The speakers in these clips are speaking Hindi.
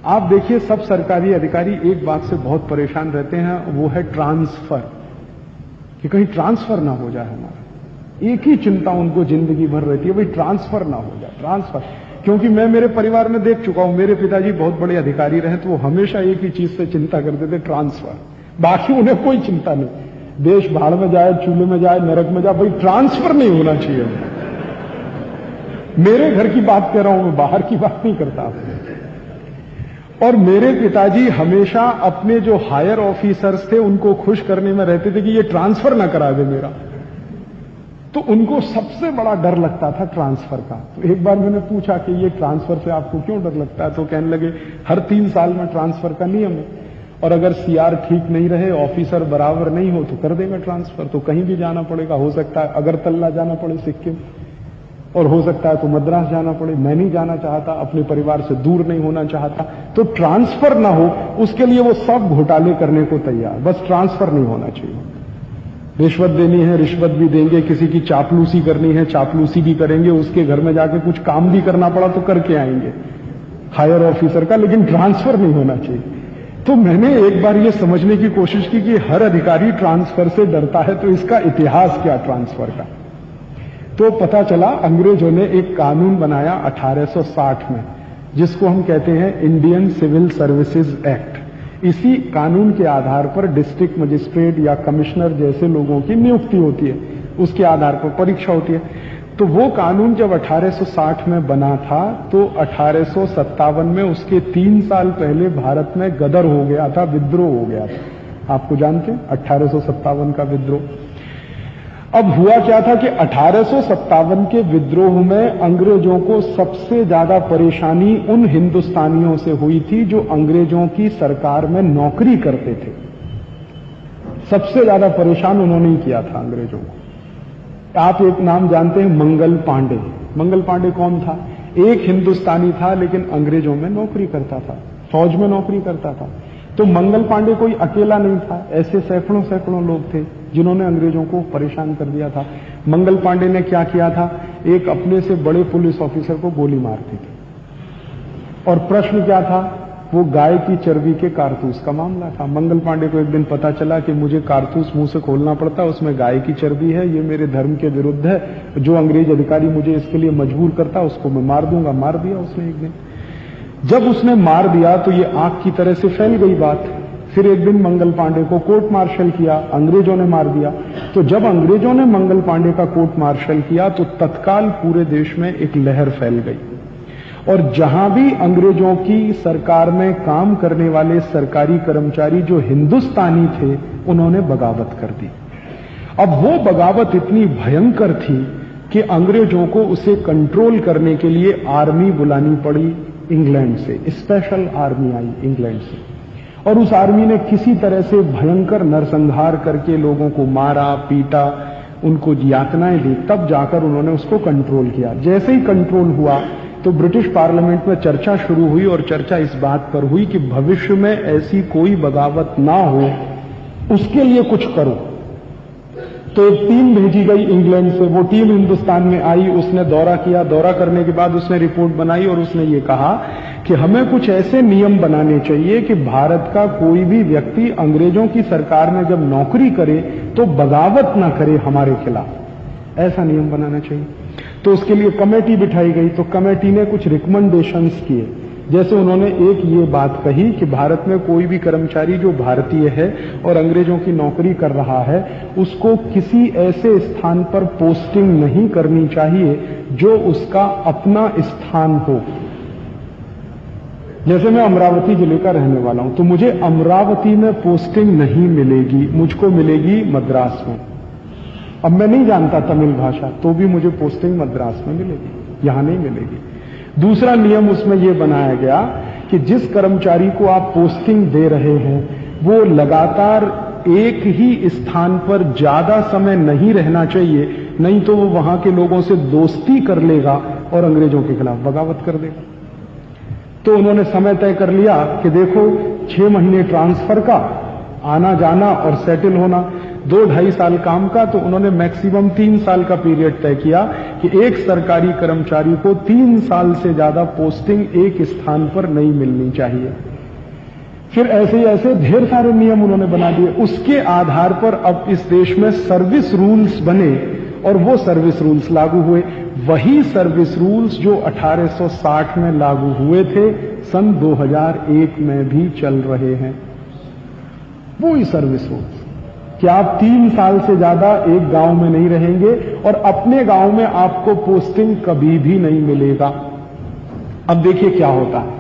आप देखिए सब सरकारी अधिकारी एक बात से बहुत परेशान रहते हैं, वो है ट्रांसफर, कि कहीं ट्रांसफर ना हो जाए हमारा। एक ही चिंता उनको जिंदगी भर रहती है, भाई ट्रांसफर ना हो जाए, ट्रांसफर। क्योंकि मैं मेरे परिवार में देख चुका हूं, मेरे पिताजी बहुत बड़े अधिकारी रहे तो वो हमेशा एक ही चीज से चिंता करते थे, ट्रांसफर। बाकी उन्हें कोई चिंता नहीं, देश भाड़ में जाए, चूल्हे में जाए, नरक में जाए, भाई ट्रांसफर नहीं होना चाहिए। मेरे घर की बात कर रहा हूं, मैं बाहर की बात नहीं करता। और मेरे पिताजी हमेशा अपने जो हायर ऑफिसर्स थे उनको खुश करने में रहते थे कि ये ट्रांसफर ना करा दे मेरा। तो उनको सबसे बड़ा डर लगता था ट्रांसफर का। तो एक बार मैंने पूछा कि ये ट्रांसफर से आपको क्यों डर लगता है? तो कहने लगे हर 3 साल में ट्रांसफर का नियम है, और अगर सीआर ठीक नहीं रहे, ऑफिसर बराबर नहीं हो तो कर देगा ट्रांसफर। तो कहीं भी जाना पड़ेगा, हो सकता है अगरतला जाना पड़े सिक्किम, और हो सकता है तो मद्रास जाना पड़े। मैं नहीं जाना चाहता, अपने परिवार से दूर नहीं होना चाहता, तो ट्रांसफर ना हो उसके लिए वो सब घोटाले करने को तैयार, बस ट्रांसफर नहीं होना चाहिए। रिश्वत देनी है, रिश्वत भी देंगे, किसी की चापलूसी करनी है, चापलूसी भी करेंगे, उसके घर में जाके कुछ काम भी करना पड़ा तो करके आएंगे हायर ऑफिसर का, लेकिन ट्रांसफर नहीं होना चाहिए। तो मैंने एक बार ये समझने की कोशिश की कि हर अधिकारी ट्रांसफर से डरता है, तो इसका इतिहास क्या ट्रांसफर का? तो पता चला अंग्रेजों ने एक कानून बनाया 1860 में, जिसको हम कहते हैं इंडियन सिविल सर्विसेज एक्ट। इसी कानून के आधार पर डिस्ट्रिक्ट मजिस्ट्रेट या कमिश्नर जैसे लोगों की नियुक्ति होती है, उसके आधार पर परीक्षा होती है। तो वो कानून जब 1860 में बना था, तो 1857 में उसके 3 साल पहले भारत में गदर हो गया था, विद्रोह हो गया था। आपको जानते हैं 1857 का विद्रोह। अब हुआ क्या था कि 1857 के विद्रोह में अंग्रेजों को सबसे ज्यादा परेशानी उन हिंदुस्तानियों से हुई थी जो अंग्रेजों की सरकार में नौकरी करते थे। सबसे ज्यादा परेशान उन्होंने ही किया था अंग्रेजों को। आप एक नाम जानते हैं, मंगल पांडे। मंगल पांडे कौन था? एक हिंदुस्तानी था, लेकिन अंग्रेजों में नौकरी करता था, फौज में नौकरी करता था। तो मंगल पांडे कोई अकेला नहीं था, ऐसे सैकड़ों सैकड़ों लोग थे जिन्होंने अंग्रेजों को परेशान कर दिया था। मंगल पांडे ने क्या किया था? एक अपने से बड़े पुलिस ऑफिसर को गोली मार दी थी। और प्रश्न क्या था? वो गाय की चर्बी के कारतूस का मामला था। मंगल पांडे को एक दिन पता चला कि मुझे कारतूस मुंह से खोलना पड़ता, उसमें गाय की चर्बी है, ये मेरे धर्म के विरुद्ध है, जो अंग्रेज अधिकारी मुझे इसके लिए मजबूर करता उसको मैं मार दूंगा। मार दिया उसने एक दिन। जब उसने मार दिया तो ये आग की तरह से फैल गई बात। फिर एक दिन मंगल पांडे को कोर्ट मार्शल किया, अंग्रेजों ने मार दिया। तो जब अंग्रेजों ने मंगल पांडे का कोर्ट मार्शल किया तो तत्काल पूरे देश में एक लहर फैल गई, और जहां भी अंग्रेजों की सरकार में काम करने वाले सरकारी कर्मचारी जो हिंदुस्तानी थे, उन्होंने बगावत कर दी। अब वो बगावत इतनी भयंकर थी कि अंग्रेजों को उसे कंट्रोल करने के लिए आर्मी बुलानी पड़ी इंग्लैंड से। स्पेशल आर्मी आई इंग्लैंड से, और उस आर्मी ने किसी तरह से भयंकर नरसंहार करके लोगों को मारा, पीटा, उनको यातनाएं दी, तब जाकर उन्होंने उसको कंट्रोल किया। जैसे ही कंट्रोल हुआ तो ब्रिटिश पार्लियामेंट में चर्चा शुरू हुई, और चर्चा इस बात पर हुई कि भविष्य में ऐसी कोई बगावत ना हो, उसके लिए कुछ करो। तो एक टीम भेजी गई इंग्लैंड से। वो टीम हिंदुस्तान में आई, उसने दौरा किया। दौरा करने के बाद उसने रिपोर्ट बनाई, और उसने ये कहा कि हमें कुछ ऐसे नियम बनाने चाहिए कि भारत का कोई भी व्यक्ति अंग्रेजों की सरकार में जब नौकरी करे तो बगावत ना करे हमारे खिलाफ। ऐसा नियम बनाना चाहिए। तो उसके लिए कमेटी बिठाई गई। तो कमेटी ने कुछ रिकमेंडेशंस किए। जैसे उन्होंने एक ये बात कही कि भारत में कोई भी कर्मचारी जो भारतीय है और अंग्रेजों की नौकरी कर रहा है, उसको किसी ऐसे स्थान पर पोस्टिंग नहीं करनी चाहिए जो उसका अपना स्थान हो। जैसे मैं अमरावती जिले का रहने वाला हूं, तो मुझे अमरावती में पोस्टिंग नहीं मिलेगी, मुझको मिलेगी मद्रास में। अब मैं नहीं जानता तमिल भाषा, तो भी मुझे पोस्टिंग मद्रास में मिलेगी, यहां नहीं मिलेगी। दूसरा नियम उसमें यह बनाया गया कि जिस कर्मचारी को आप पोस्टिंग दे रहे हैं, वो लगातार एक ही स्थान पर ज्यादा समय नहीं रहना चाहिए, नहीं तो वो वहां के लोगों से दोस्ती कर लेगा और अंग्रेजों के खिलाफ बगावत कर देगा। तो उन्होंने समय तय कर लिया कि देखो 6 महीने ट्रांसफर का, आना जाना और सेटल होना। 2-2.5 साल काम का, तो उन्होंने मैक्सिमम 3 साल का पीरियड तय किया कि एक सरकारी कर्मचारी को 3 साल से ज्यादा पोस्टिंग एक स्थान पर नहीं मिलनी चाहिए। फिर ऐसे ढेर सारे नियम उन्होंने बना दिए। उसके आधार पर अब इस देश में सर्विस रूल्स बने और वो सर्विस रूल्स लागू हुए। वही सर्विस रूल्स जो 1860 में लागू हुए थे, सन 2001 में भी चल रहे हैं। वो ही सर्विस रूल्स कि आप 3 साल से ज्यादा एक गांव में नहीं रहेंगे और अपने गांव में आपको पोस्टिंग कभी भी नहीं मिलेगा। अब देखिए क्या होता है।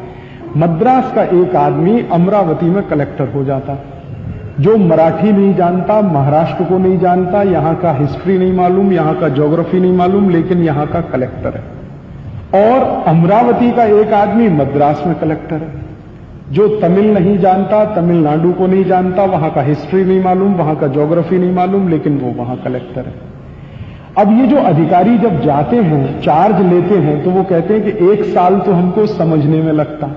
मद्रास का एक आदमी अमरावती में कलेक्टर हो जाता, जो मराठी नहीं जानता, महाराष्ट्र को नहीं जानता, यहां का हिस्ट्री नहीं मालूम, यहां का ज्योग्राफी नहीं मालूम, लेकिन यहां का कलेक्टर है। और अमरावती का एक आदमी मद्रास में कलेक्टर है, जो तमिल नहीं जानता, तमिलनाडु को नहीं जानता, वहां का हिस्ट्री नहीं मालूम, वहां का ज्योग्राफी नहीं मालूम, लेकिन वो वहां कलेक्टर है। अब ये जो अधिकारी जब जाते हैं, चार्ज लेते हैं, तो वो कहते हैं कि 1 साल तो हमको समझने में लगता,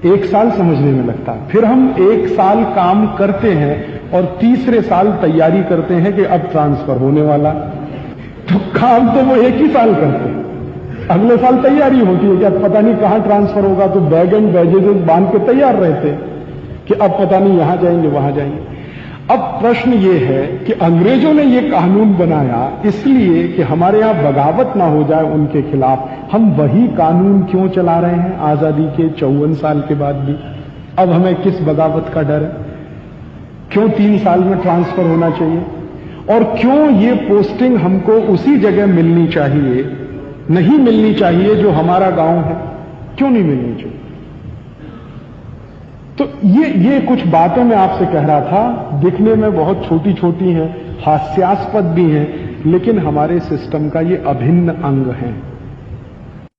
1 साल समझने में लगता है। फिर हम 1 साल काम करते हैं और तीसरे साल तैयारी करते हैं कि अब ट्रांसफर होने वाला। तो काम तो वो 1 ही साल करते हैं, अगले साल तैयारी होती है कि अब पता नहीं कहां ट्रांसफर होगा, तो बैग एंड बैगेजेस बांध के तैयार रहते कि अब पता नहीं यहां जाएंगे वहां जाएंगे। अब प्रश्न ये है कि अंग्रेजों ने ये कानून बनाया इसलिए कि हमारे यहां बगावत ना हो जाए उनके खिलाफ। हम वही कानून क्यों चला रहे हैं आजादी के 54 साल के बाद भी? अब हमें किस बगावत का डर है? क्यों 3 साल में ट्रांसफर होना चाहिए? और क्यों ये पोस्टिंग हमको उसी जगह मिलनी चाहिए, नहीं मिलनी चाहिए जो हमारा गांव है? क्यों नहीं मिलनी चाहिए? तो ये कुछ बातें मैं आपसे कह रहा था, दिखने में बहुत छोटी छोटी हैं, हास्यास्पद भी हैं, लेकिन हमारे सिस्टम का ये अभिन्न अंग है।